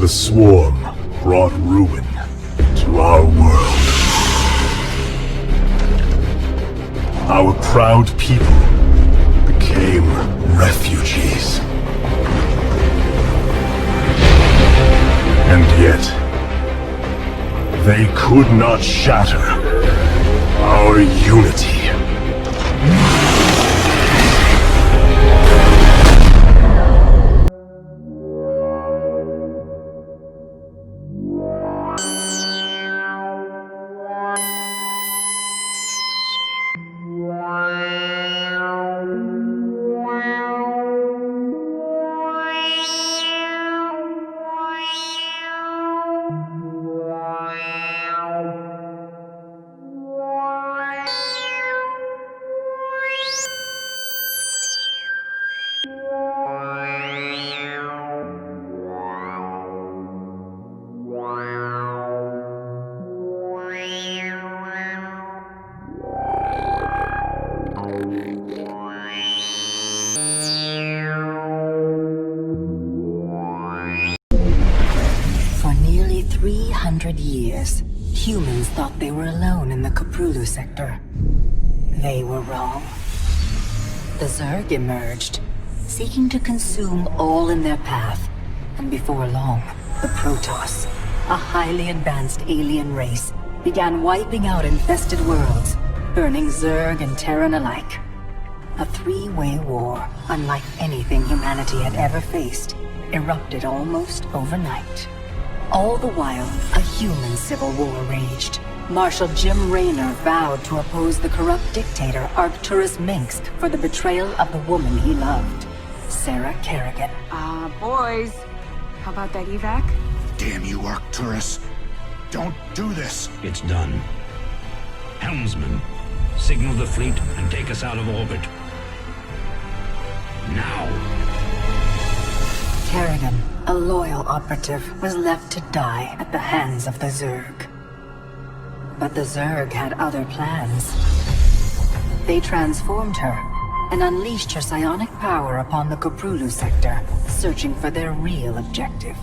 The swarm brought ruin to our world. Our proud people became refugees. And yet, they could not shatter our unity. For nearly 300 years, humans thought they were alone in the Koprulu sector. They were wrong. The Zerg emerged, seeking to consume all in their path, and before long, the Protoss, a highly advanced alien race, began wiping out infested worlds, burning Zerg and Terran alike. A three-way war, unlike anything humanity had ever faced, erupted almost overnight. All the while, a human civil war raged. Marshal Jim Raynor vowed to oppose the corrupt dictator Arcturus Minsk for the betrayal of the woman he loved, Sarah Kerrigan. Boys, how about that evac? Damn you, Arcturus. Don't do this. It's done. Helmsman, signal the fleet and take us out of orbit. Now! Kerrigan, a loyal operative, was left to die at the hands of the Zerg. But the Zerg had other plans. They transformed her and unleashed her psionic power upon the Koprulu sector, searching for their real objective,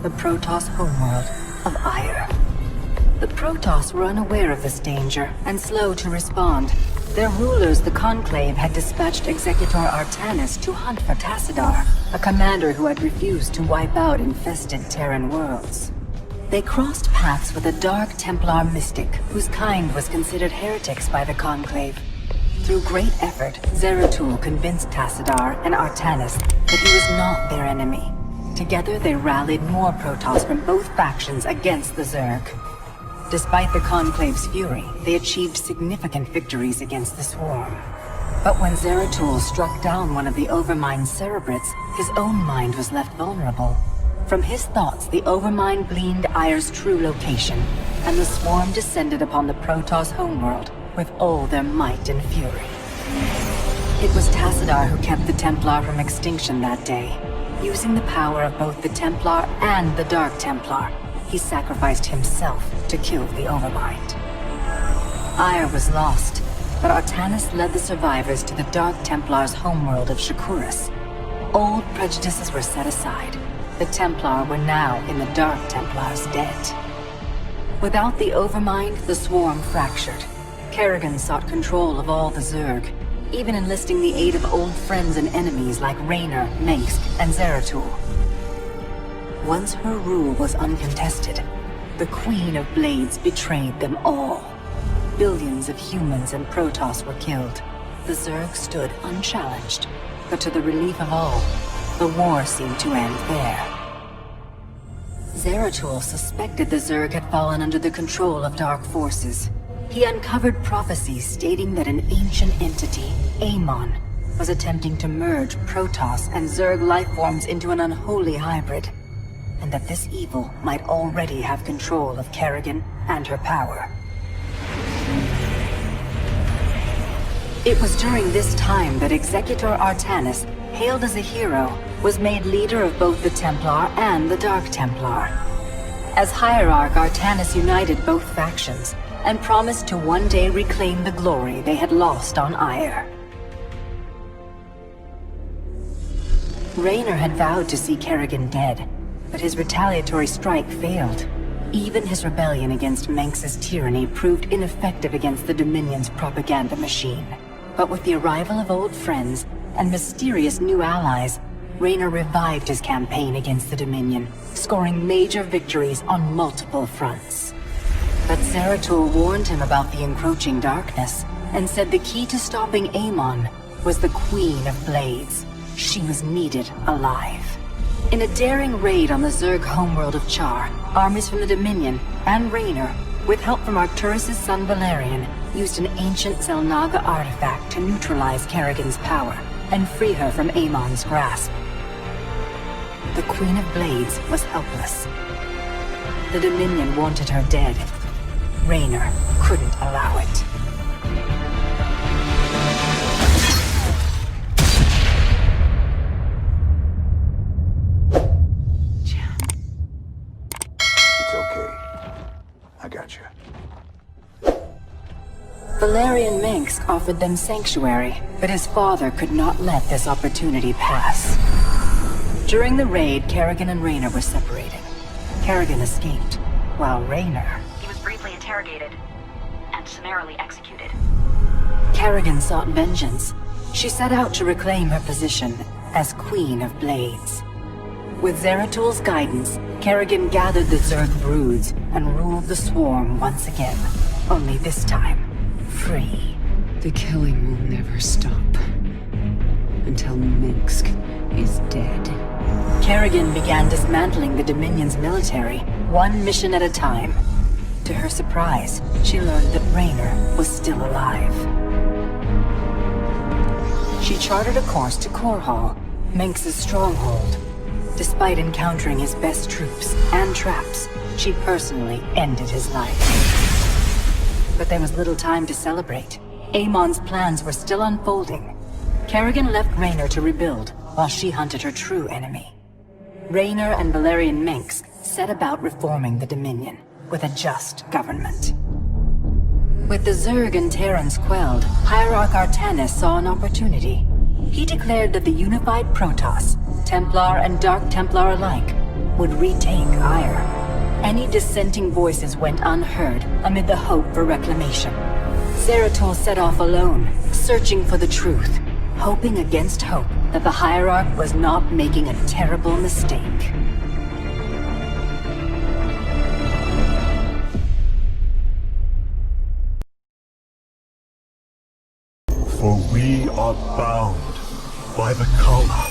the Protoss homeworld of Ire. The Protoss were unaware of this danger and slow to respond. Their rulers, the Conclave, had dispatched Executor Artanis to hunt for Tassadar, a commander who had refused to wipe out infested Terran worlds. They crossed paths with a Dark Templar mystic, whose kind was considered heretics by the Conclave. Through great effort, Zeratul convinced Tassadar and Artanis that he was not their enemy. Together they rallied more Protoss from both factions against the Zerg. Despite the Conclave's fury, they achieved significant victories against the Swarm. But when Zeratul struck down one of the Overmind's Cerebrates, his own mind was left vulnerable. From his thoughts, the Overmind gleaned Ire's true location, and the Swarm descended upon the Protoss homeworld with all their might and fury. It was Tassadar who kept the Templar from extinction that day. Using the power of both the Templar and the Dark Templar, he sacrificed himself to kill the Overmind. Ire was lost, but Artanis led the survivors to the Dark Templar's homeworld of Shakuras. Old prejudices were set aside. The Templar were now in the Dark Templar's debt. Without the Overmind, the Swarm fractured. Kerrigan sought control of all the Zerg, even enlisting the aid of old friends and enemies like Raynor, Minsk, and Zeratul. Once her rule was uncontested, the Queen of Blades betrayed them all. Billions of humans and Protoss were killed. The Zerg stood unchallenged, but to the relief of all, the war seemed to end there. Zeratul suspected the Zerg had fallen under the control of dark forces. He uncovered prophecies stating that an ancient entity, Amon, was attempting to merge Protoss and Zerg lifeforms into an unholy hybrid, and that this evil might already have control of Kerrigan and her power. It was during this time that Executor Artanis, hailed as a hero, was made leader of both the Templar and the Dark Templar. As Hierarch, Artanis united both factions, and promised to one day reclaim the glory they had lost on Ire. Raynor had vowed to see Kerrigan dead, But his retaliatory strike failed. Even his rebellion against Manx's tyranny proved ineffective against the Dominion's propaganda machine. But with the arrival of old friends and mysterious new allies, Raynor revived his campaign against the Dominion, scoring major victories on multiple fronts. But Zeratul warned him about the encroaching darkness, and said the key to stopping Amon was the Queen of Blades. She was needed alive. In a daring raid on the Zerg homeworld of Char, armies from the Dominion and Raynor, with help from Arcturus' son Valerian, used an ancient Zelnaga artifact to neutralize Kerrigan's power and free her from Amon's grasp. The Queen of Blades was helpless. The Dominion wanted her dead. Raynor couldn't allow it. It's okay. I got you. Valerian Manx offered them sanctuary, but his father could not let this opportunity pass. During the raid, Kerrigan and Raynor were separated. Kerrigan escaped, while Raynor... He was briefly interrogated and summarily executed. Kerrigan sought vengeance. She set out to reclaim her position as Queen of Blades. With Zeratul's guidance, Kerrigan gathered the Zerg broods and ruled the swarm once again. Only this time, free. The killing will never stop. Until Minsk is dead. Kerrigan began dismantling the Dominion's military, one mission at a time. To her surprise, she learned that Raynor was still alive. She charted a course to Korhal, Manx's stronghold. Despite encountering his best troops and traps, she personally ended his life. But there was little time to celebrate. Amon's plans were still unfolding. Kerrigan left Raynor to rebuild, while she hunted her true enemy. Raynor and Valerian Manx set about reforming the Dominion, with a just government. With the Zerg and Terrans quelled, Hierarch Artanis saw an opportunity. He declared that the unified Protoss, Templar and Dark Templar alike, would retake Ire. Any dissenting voices went unheard amid the hope for reclamation. Zeratul set off alone, searching for the truth, hoping against hope that the Hierarch was not making a terrible mistake. For we are bound by the Kala,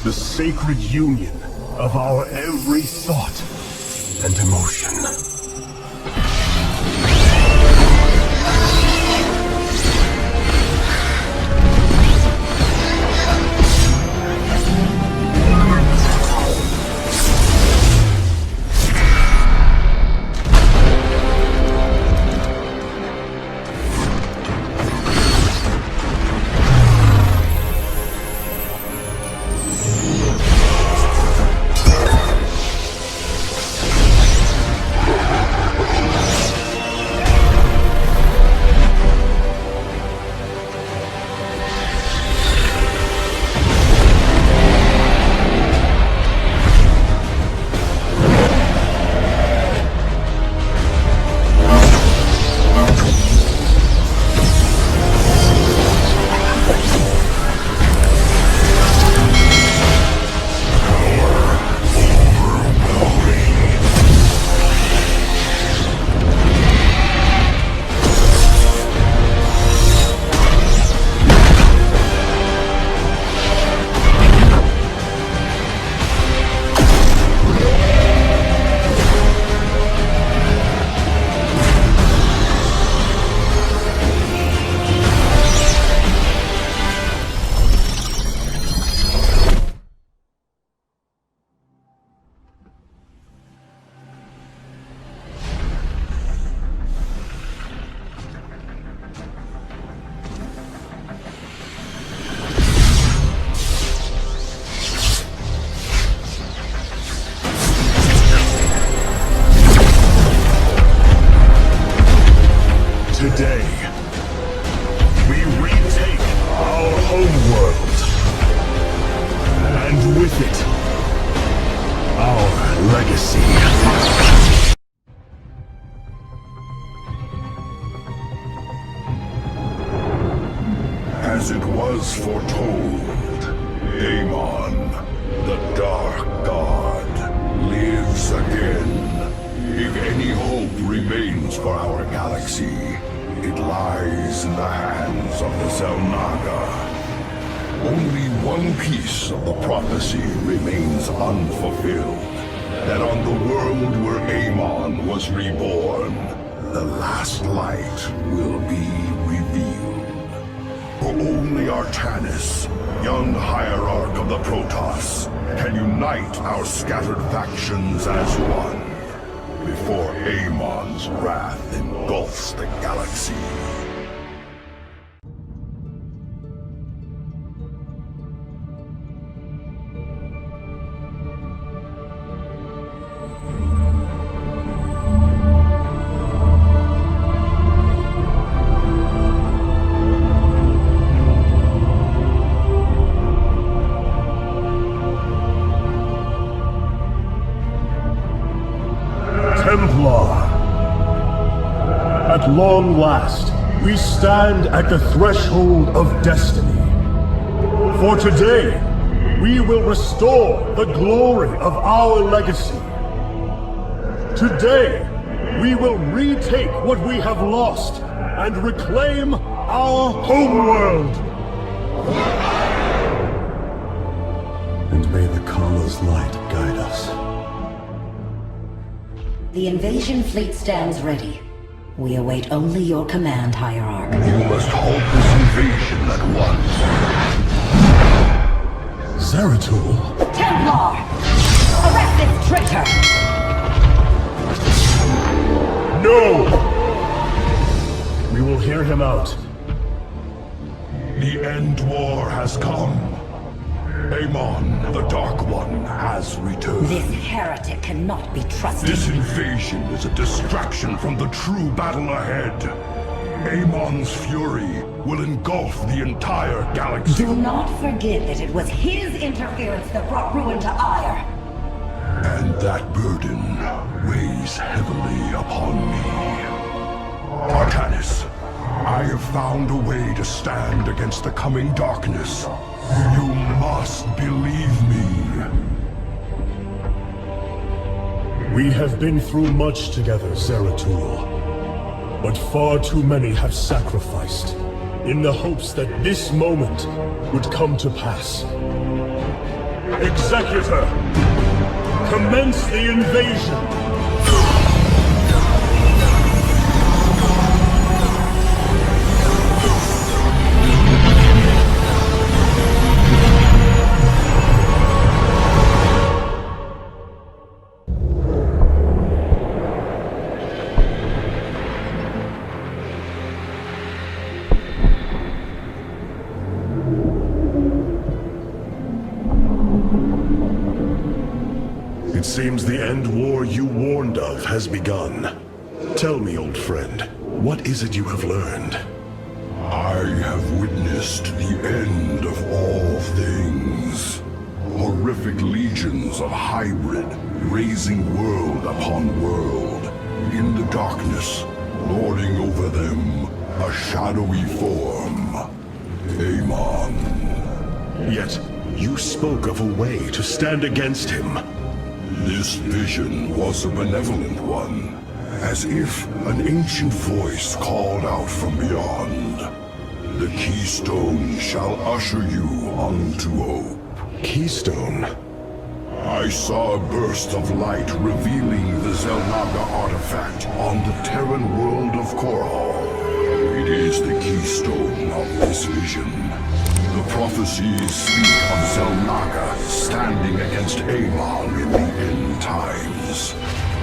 the sacred union of our every thought and emotion. Today, we retake our homeworld, and with it, legacy. As it was foretold, Amon, the Dark God, lives again. If any hope remains for our galaxy, it lies in the hands of the Zelnaga. Only one piece of the prophecy remains unfulfilled. That on the world where Amon was reborn, the last light will be revealed. For only Artanis, young hierarch of the Protoss, can unite our scattered factions as one, before Amon's wrath engulfs the galaxy. At long last, we stand at the threshold of destiny. For today, we will restore the glory of our legacy. Today, we will retake what we have lost and reclaim our homeworld. And may the Kala's light guide us. The invasion fleet stands ready. We await only your command, Hierarch. You must halt this invasion at once. Zeratul? Templar! Arrest this traitor! No! We will hear him out. The end war has come. Amon, the Dark One, has returned. This heretic cannot be trusted. This invasion is a distraction from the true battle ahead. Amon's fury will engulf the entire galaxy. Do not forget that it was his interference that brought ruin to Ire. And that burden weighs heavily upon me. Artanis, I have found a way to stand against the coming darkness. You must believe me. We have been through much together, Zeratul. But far too many have sacrificed, in the hopes that this moment would come to pass. Executor! Commence the invasion! It seems the end war you warned of has begun. Tell me, old friend, what is it you have learned? I have witnessed the end of all things. Horrific legions of hybrid, raising world upon world. In the darkness, lording over them, a shadowy form. Amon. Yet, you spoke of a way to stand against him. This vision was a benevolent one, as if an ancient voice called out from beyond. The Keystone shall usher you unto hope. Keystone? I saw a burst of light revealing the Zelnaga artifact on the Terran world of Korhal. It is the keystone of this vision. The prophecies speak of Zelnaga standing against Amon in the end times.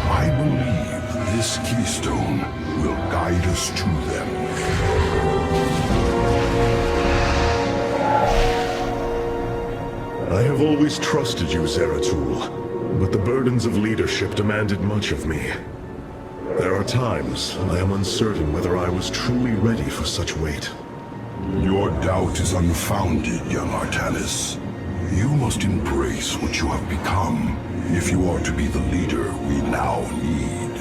I believe this keystone will guide us to them. I have always trusted you, Zeratul, but the burdens of leadership demanded much of me. There are times I am uncertain whether I was truly ready for such weight. Your doubt is unfounded, young Artanis. You must embrace what you have become if you are to be the leader we now need.